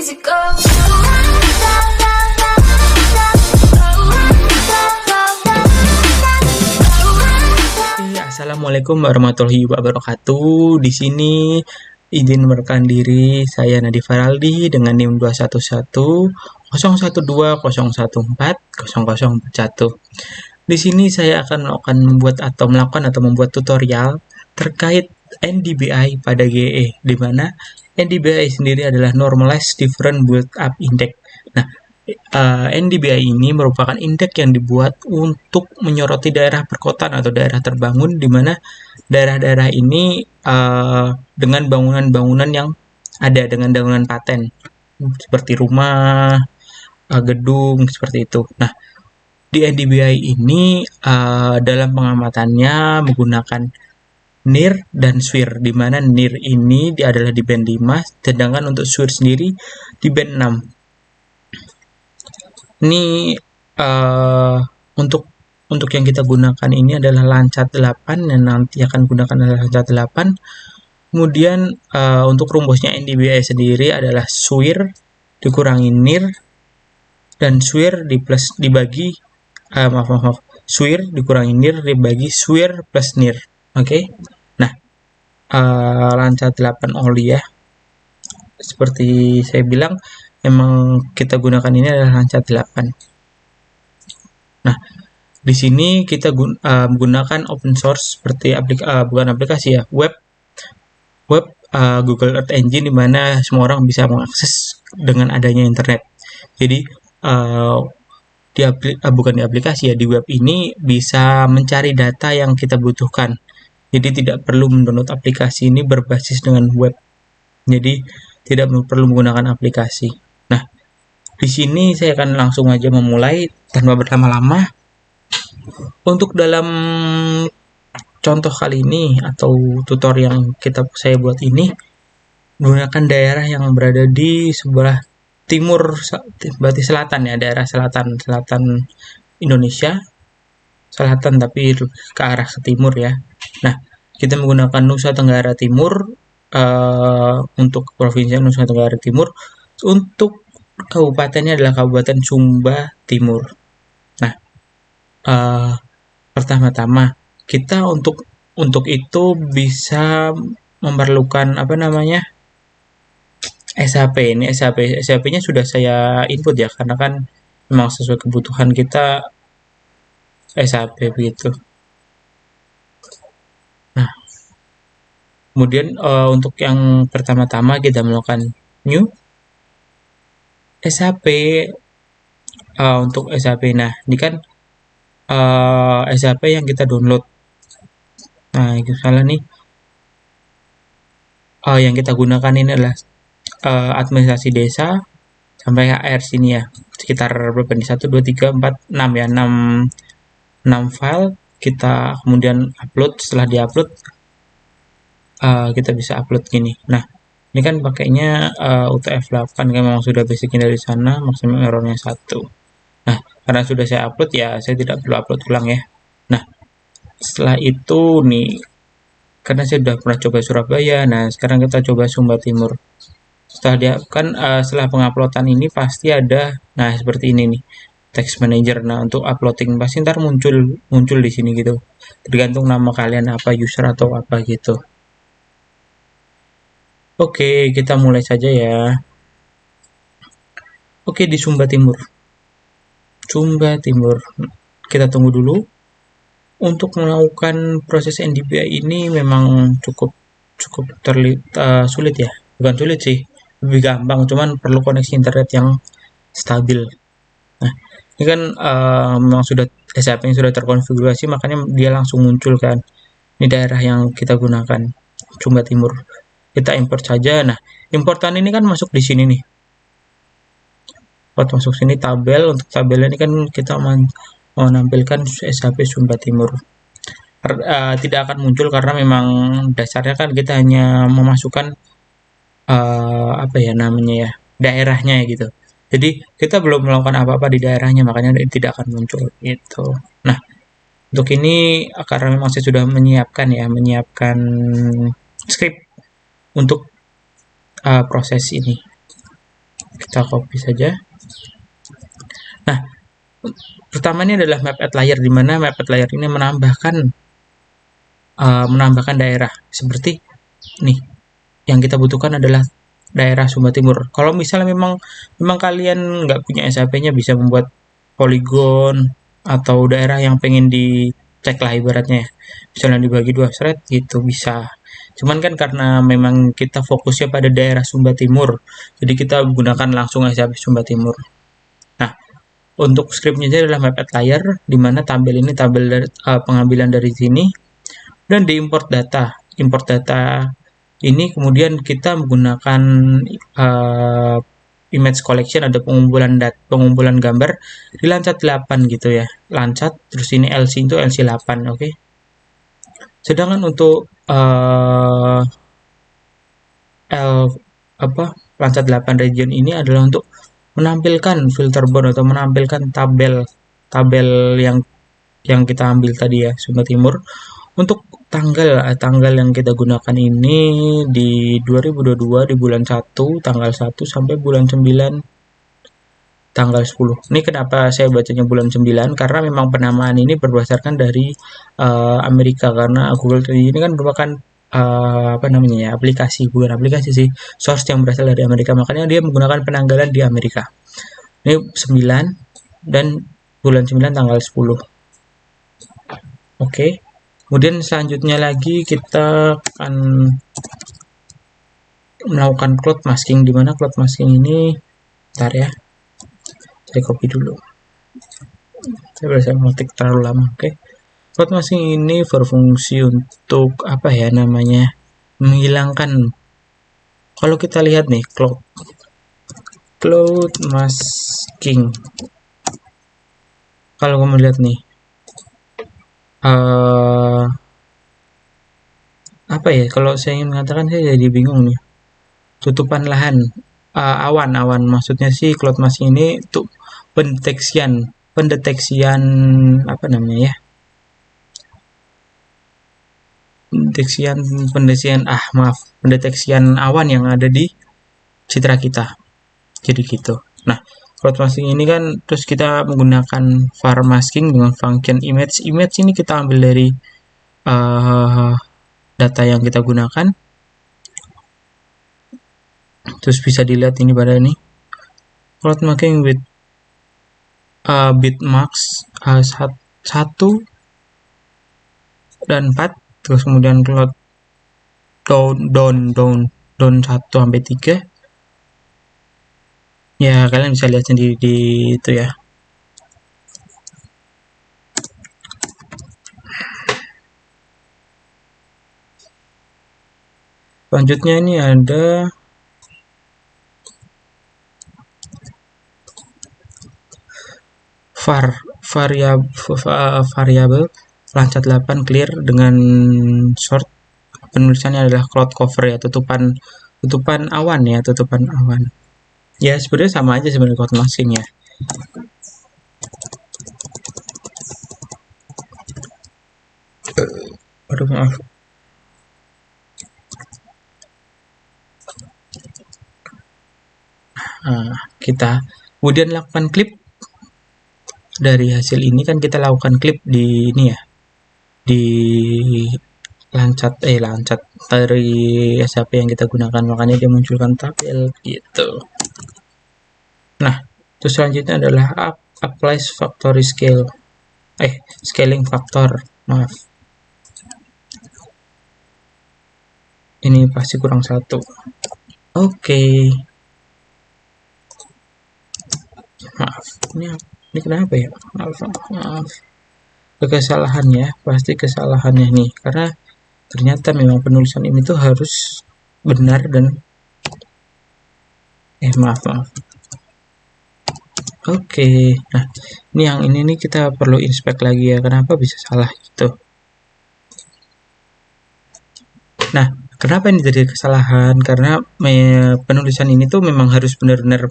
easy go. Assalamualaikum warahmatullahi wabarakatuh. Di sini izin merekam diri saya Nadi Faraldi dengan NIM 211 012 014 001. Di sini saya akan melakukan atau membuat tutorial terkait NDBI pada GE, di mana NDBI sendiri adalah Normalized Different Build-up Index. Nah, NDBI ini merupakan indeks yang dibuat untuk menyoroti daerah perkotaan atau daerah terbangun, di mana daerah-daerah ini dengan bangunan-bangunan yang ada dengan bangunan paten seperti rumah, gedung seperti itu. Nah, di NDBI ini dalam pengamatannya menggunakan NIR dan SWIR, di mana NIR ini adalah di band 5, sedangkan untuk SWIR sendiri di band 6. Ini untuk yang kita gunakan ini adalah Lancat 8, dan nanti akan gunakan adalah Lancat 8. Kemudian untuk rumusnya NDBI sendiri adalah SWIR dikurangi NIR, dan SWIR dibagi SWIR dikurangi NIR dibagi SWIR plus NIR. Oke. Nah, Lancat 8 oli ya. Seperti saya bilang, memang kita gunakan ini adalah Lancat 8. Nah, di sini kita menggunakan open source seperti bukan aplikasi ya, web Google Earth Engine, di mana semua orang bisa mengakses dengan adanya internet. Jadi bukan di aplikasi ya, di web ini bisa mencari data yang kita butuhkan. Jadi tidak perlu mendownload aplikasi ini berbasis dengan web. Jadi tidak perlu menggunakan aplikasi. Nah, di sini saya akan langsung aja memulai tanpa berlama-lama. Untuk dalam contoh kali ini atau tutorial yang saya buat ini, menggunakan daerah yang berada di sebelah timur, berarti selatan ya, daerah selatan Indonesia, selatan tapi ke arah ke timur ya. Nah, kita menggunakan Nusa Tenggara Timur untuk provinsi Nusa Tenggara Timur. Untuk kabupatennya adalah Kabupaten Sumba Timur. Nah, pertama-tama kita untuk itu bisa memerlukan SHP. Ini SHP-nya sudah saya input ya, karena kan memang sesuai kebutuhan kita SHP begitu. Nah, kemudian untuk yang pertama-tama kita melakukan new SHP. Untuk SHP, nah ini kan SHP yang kita download. Nah, itu salah nih. Yang kita gunakan ini adalah administrasi desa sampai HR sini ya, sekitar berapa nih, 1, 2, 3, 4, 6 ya, 6 file kita kemudian upload. Setelah diupload kita bisa upload gini. Nah, ini kan pakainya UTF-8, kan memang sudah basicnya dari sana, maksimum errornya 1. Nah, karena sudah saya upload ya, saya tidak perlu upload ulang ya. Nah, setelah itu nih, karena saya sudah pernah coba Surabaya, nah sekarang kita coba Sumba Timur. Setelah penguploadan ini pasti ada, nah seperti ini nih, text manager. Nah, untuk uploading pasti ntar muncul di sini gitu, tergantung nama kalian apa, user atau apa gitu. Oke, kita mulai saja ya. Oke, di Sumba Timur, kita tunggu dulu. Untuk melakukan proses NDBI ini memang cukup sulit ya, bukan sulit sih, lebih gampang, cuman perlu koneksi internet yang stabil. Nah, ini kan memang sudah SHP-nya sudah terkonfigurasi, makanya dia langsung muncul kan. Ini daerah yang kita gunakan, Sumba Timur. Kita import saja. Nah, importan ini kan masuk di sini nih. Masuk sini tabel. Untuk tabelnya ini kan kita menampilkan SHP Sumba Timur. Tidak akan muncul karena memang dasarnya kan kita hanya memasukkan daerahnya gitu. Jadi kita belum melakukan apa-apa di daerahnya, makanya tidak akan muncul gitu. Nah, untuk ini karena memang saya sudah menyiapkan script untuk proses ini. Kita copy saja. Nah, pertama ini adalah map at layer, di mana map at layer ini menambahkan daerah. Seperti nih, yang kita butuhkan adalah daerah Sumba Timur. Kalau misalnya memang kalian nggak punya SAP-nya, bisa membuat poligon atau daerah yang pengen dicek lah ibaratnya. Misalnya dibagi 2 thread gitu bisa. Cuman kan karena memang kita fokusnya pada daerah Sumba Timur, jadi kita gunakan langsung SAP Sumba Timur. Nah, untuk scriptnya adalah map at layer, di mana tabel ini tabel pengambilan dari sini, dan diimport data. Import data ini kemudian kita menggunakan uh, image collection, ada pengumpulan gambar di Landsat 8 gitu ya. Landsat, terus ini LC itu LC 8, oke. Sedangkan untuk Landsat 8 region ini adalah untuk menampilkan filter bond atau menampilkan tabel yang kita ambil tadi ya, Sumba Timur. Untuk tanggal yang kita gunakan ini di 2022 di bulan 1 tanggal 1 sampai bulan 9 tanggal 10. Ini kenapa saya bacanya bulan 9? Karena memang penamaan ini berdasarkan dari Amerika, karena Google ini kan merupakan aplikasi, bukan aplikasi sih, source yang berasal dari Amerika, makanya dia menggunakan penanggalan di Amerika. Ini 9 dan bulan 9 tanggal 10. Oke. Kemudian selanjutnya lagi kita akan melakukan cloud masking, di mana cloud masking ini, bentar ya, saya copy dulu. Saya berasa mengetik terlalu lama. Oke. Cloud masking ini berfungsi untuk apa ya namanya? Menghilangkan. Kalau kita lihat nih, cloud masking. Kalau kamu lihat nih, apa ya? Kalau saya ingin mengatakan, saya jadi bingung nih. Tutupan lahan, awan. Maksudnya sih cloud masking ini untuk pendeteksian apa namanya ya? Pendeteksian awan yang ada di citra kita. Jadi gitu. Nah, cloud masking ini kan terus kita menggunakan var masking dengan function image. Image ini kita ambil dari data yang kita gunakan. Terus bisa dilihat ini pada ini cloud masking with bitmax 1 dan 4, terus kemudian cloud down 1 sampai 3. Ya, kalian bisa lihat sendiri di itu ya. Selanjutnya ini ada variabel Landsat 8 clear dengan short, penulisannya adalah cloud cover ya, tutupan awan ya, tutupan awan. Ya, sebenarnya sama aja sebenarnya cloud masking ya. Aduh, maaf. Kita kemudian lakukan clip. Dari hasil ini kan kita lakukan clip di ini ya, di Landsat dari SAP yang kita gunakan, makanya dia munculkan tabel gitu. Nah, terus selanjutnya adalah apply factory scaling factor, maaf, ini pasti kurang 1. Oke. Maaf, ini kenapa ya? Maaf. Kesalahan ya, pasti kesalahannya nih, karena ternyata memang penulisan ini tuh harus benar dan maaf. Oke. Nah, ini yang ini nih kita perlu inspect lagi ya, kenapa bisa salah gitu. Nah, kenapa ini jadi kesalahan? Karena penulisan ini tuh memang harus benar-benar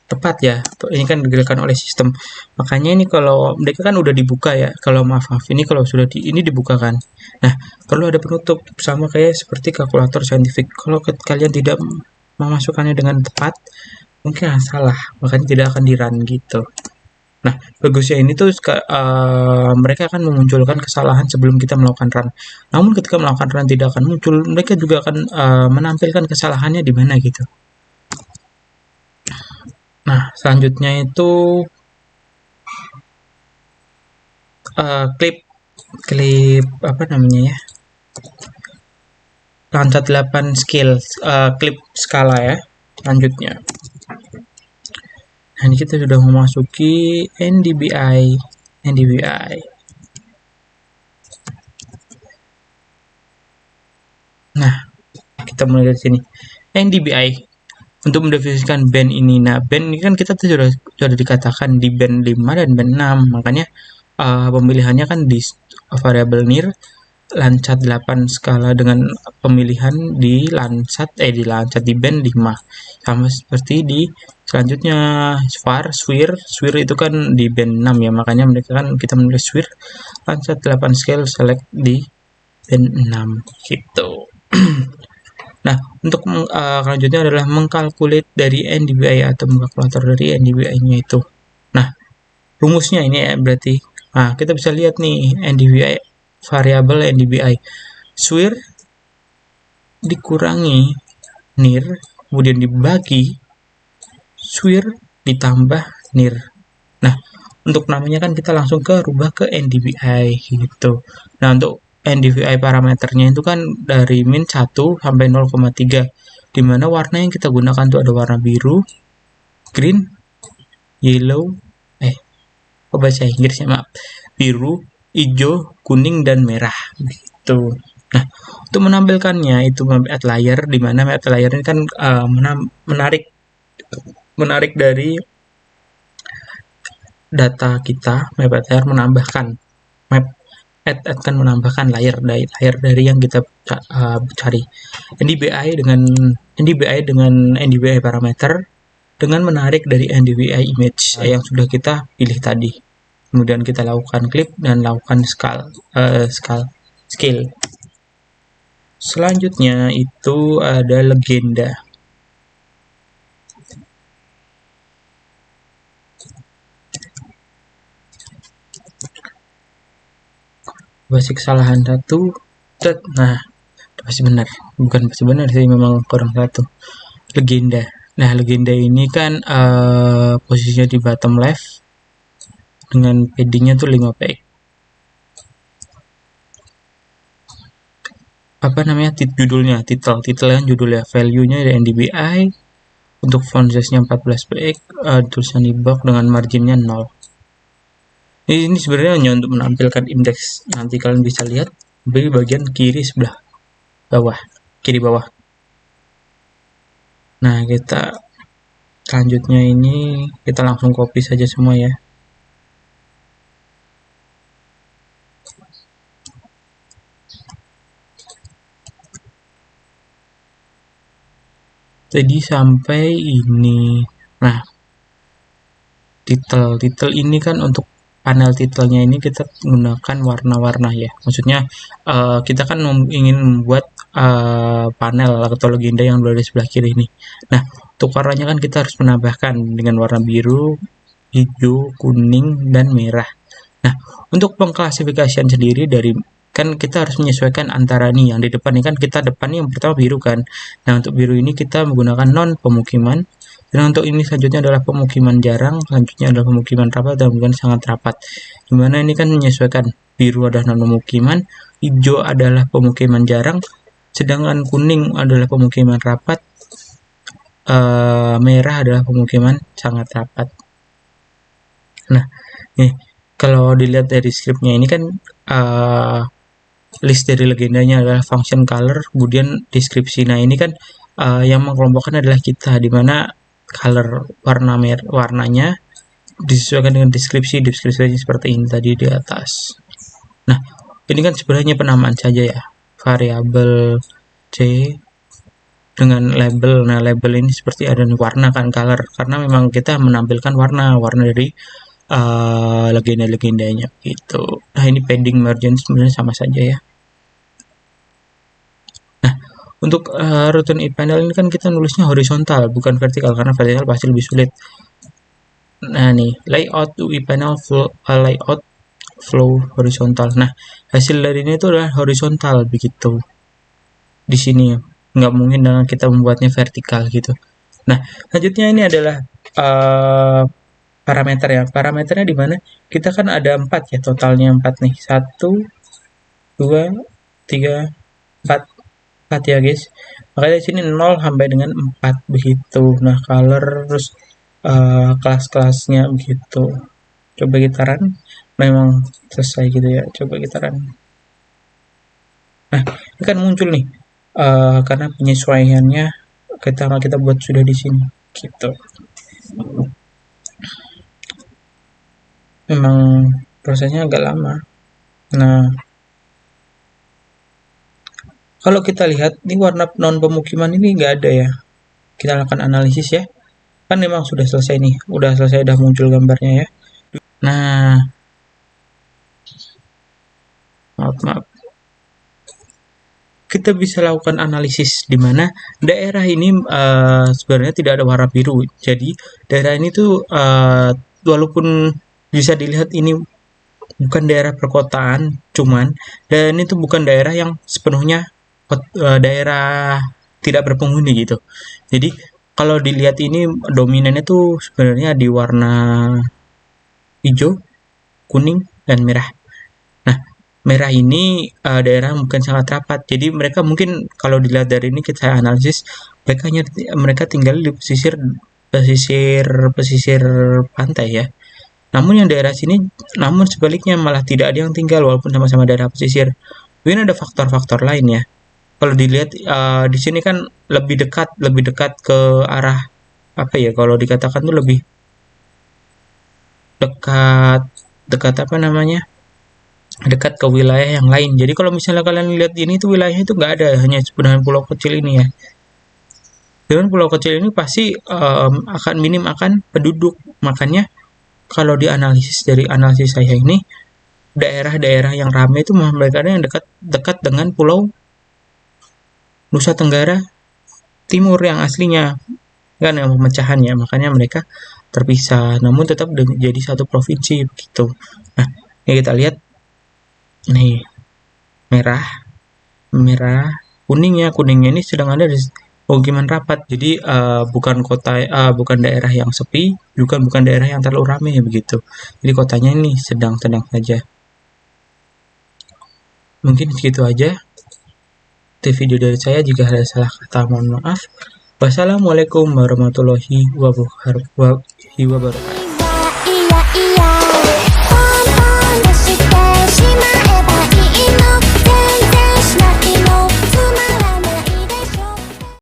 tepat ya. Ini kan digerakkan oleh sistem. Makanya ini kalau mereka kan udah dibuka ya. Kalau maaf ini kalau sudah ini dibuka kan. Nah, perlu ada penutup, sama kayak seperti kalkulator saintifik. Kalau kalian tidak memasukkannya dengan tepat, mungkin salah, makanya tidak akan di run gitu. Nah, bagusnya ini tuh mereka akan memunculkan kesalahan sebelum kita melakukan run. Namun ketika melakukan run tidak akan muncul, mereka juga akan menampilkan kesalahannya di mana gitu. Nah, selanjutnya itu klip apa namanya ya? Lancat 8 skill klip skala ya. Selanjutnya. Nah, ini kita sudah memasuki NDBI. Nah, kita mulai dari sini. NDBI untuk mendefinisikan band ini. Nah, band ini kan kita tuh sudah dikatakan di band 5 dan band 6. Makanya pemilihannya kan di variable near Landsat 8 skala dengan pemilihan di Landsat di band 5. Sama seperti di selanjutnya Sphere itu kan di band 6 ya. Makanya mereka kan kita menulis Sphere Landsat 8 scale select di band 6 gitu. Nah, untuk selanjutnya adalah mengkalkulat dari NDBI atau mengkalkulator dari NDBI-nya itu. Nah, rumusnya ini ya berarti. Nah, kita bisa lihat nih NDBI variabel NDBI Swir dikurangi nir, kemudian dibagi Swir ditambah nir. Nah, untuk namanya kan kita langsung rubah ke NDBI gitu. Nah, untuk NDVI parameternya itu kan dari min 1 sampai 0,3, dimana warna yang kita gunakan itu ada warna biru, green, yellow, bahasa Inggrisnya maaf, biru, hijau, kuning, dan merah gitu. Nah, untuk menampilkannya itu add layer, dimana add layer ini kan menarik dari data kita, map add layer menambahkan map add kan menambahkan layer dari yang kita cari. NDBI dengan NDBI parameter dengan menarik dari NDBI image yang sudah kita pilih tadi. Kemudian kita lakukan klik dan lakukan scale. Selanjutnya itu ada legenda. Basic kesalahan 1. Nah, pasti benar. Bukan pasti benar sih, memang kurang 1. Legenda. Nah, legenda ini kan posisinya di bottom left dengan paddingnya tuh 5 px. Apa namanya titelnya kan judulnya, value-nya dari NDBI, untuk font size-nya 14 px, tulisan di box dengan marginnya 0. Ini sebenarnya hanya untuk menampilkan indeks. Nanti kalian bisa lihat di bagian kiri sebelah kiri bawah. Nah, kita selanjutnya ini kita langsung copy saja semua ya. Jadi sampai ini. Nah, title ini kan untuk panel titelnya ini kita gunakan warna-warna ya. Maksudnya kita kan ingin membuat panel atau legenda yang berada di sebelah kiri ini. Nah, untuk warnanya kan kita harus menambahkan dengan warna biru, hijau, kuning, dan merah. Nah, untuk pengklasifikasian sendiri dari kan kita harus menyesuaikan antara nih yang di depan ini kan kita depan yang pertama biru kan. Nah, untuk biru ini kita menggunakan non pemukiman. Dan untuk ini selanjutnya adalah pemukiman jarang, selanjutnya adalah pemukiman rapat dan pemukiman sangat rapat. Dimana ini kan menyesuaikan biru adalah non pemukiman, hijau adalah pemukiman jarang, sedangkan kuning adalah pemukiman rapat, merah adalah pemukiman sangat rapat. Nah, nih kalau dilihat dari scriptnya ini kan list dari legendanya adalah function color, kemudian deskripsi. Nah, ini kan yang mengelompokkan adalah kita, dimana color warnanya disesuaikan dengan deskripsinya seperti ini tadi di atas. Nah, ini kan sebenarnya penamaan saja ya, variabel C dengan label. Nah, label ini seperti ada warna kan, color, karena memang kita menampilkan warna dari legenda-legendanya gitu. Nah, ini padding margin sebenarnya sama saja ya. Nah, Untuk routing ePanel ini kan kita nulisnya horizontal bukan vertikal, karena vertikal pasti lebih sulit. Nah nih, layout ePanel layout flow horizontal. Nah, hasil dari ini itu adalah horizontal begitu. Di sini ya, nggak mungkin dengan kita membuatnya vertikal gitu. Nah, selanjutnya ini adalah parameter ya. Parameternya di mana? Kita kan ada 4 ya, totalnya 4 nih. 1, 2, 3, 4. 4 ya guys. Makanya di sini 0 sampai dengan 4 begitu. Nah, color terus kelas-kelasnya begitu. Coba kita run, memang selesai gitu ya. Coba kita run. Nah, ini kan muncul nih. Karena penyesuaiannya kita buat sudah di sini gitu. Memang prosesnya agak lama. Nah, kalau kita lihat ini warna non pemukiman ini nggak ada ya. Kita lakukan analisis ya. Kan memang sudah selesai nih, udah selesai, udah muncul gambarnya ya. Nah, maaf. Kita bisa lakukan analisis di mana daerah ini sebenarnya tidak ada warna biru. Jadi daerah ini tuh walaupun bisa dilihat ini bukan daerah perkotaan, cuman dan itu bukan daerah yang sepenuhnya daerah tidak berpenghuni gitu. Jadi kalau dilihat ini dominannya tuh sebenarnya di warna hijau, kuning, dan merah. Nah, merah ini daerah mungkin sangat rapat. Jadi mereka mungkin kalau dilihat dari ini kita analisis mereka tinggal di pesisir pantai ya. Namun yang daerah sini, namun sebaliknya malah tidak ada yang tinggal walaupun sama-sama daerah pesisir. Mungkin ada faktor-faktor lain ya. Kalau dilihat di sini kan lebih dekat ke arah apa ya? Kalau dikatakan tuh lebih dekat dekat apa namanya? Dekat ke wilayah yang lain. Jadi kalau misalnya kalian lihat ini tuh wilayahnya itu nggak ada, hanya sebenarnya pulau kecil ini ya. Dengan pulau kecil ini pasti akan minim akan penduduk. Makanya kalau dianalisis dari analisis saya ini, daerah-daerah yang ramai itu mereka yang dekat dengan pulau Nusa Tenggara Timur yang aslinya, kan yang pemecahannya, makanya mereka terpisah namun tetap jadi satu provinsi begitu. Nah, ini kita lihat nih, merah kuningnya ini sedang ada di pemukiman rapat. Jadi bukan daerah yang sepi, bukan daerah yang terlalu ramai begitu. Jadi kotanya ini sedang-sedang saja. Mungkin segitu aja video dari saya. Jika ada salah kata mohon maaf. Wassalamualaikum warahmatullahi wabarakatuh.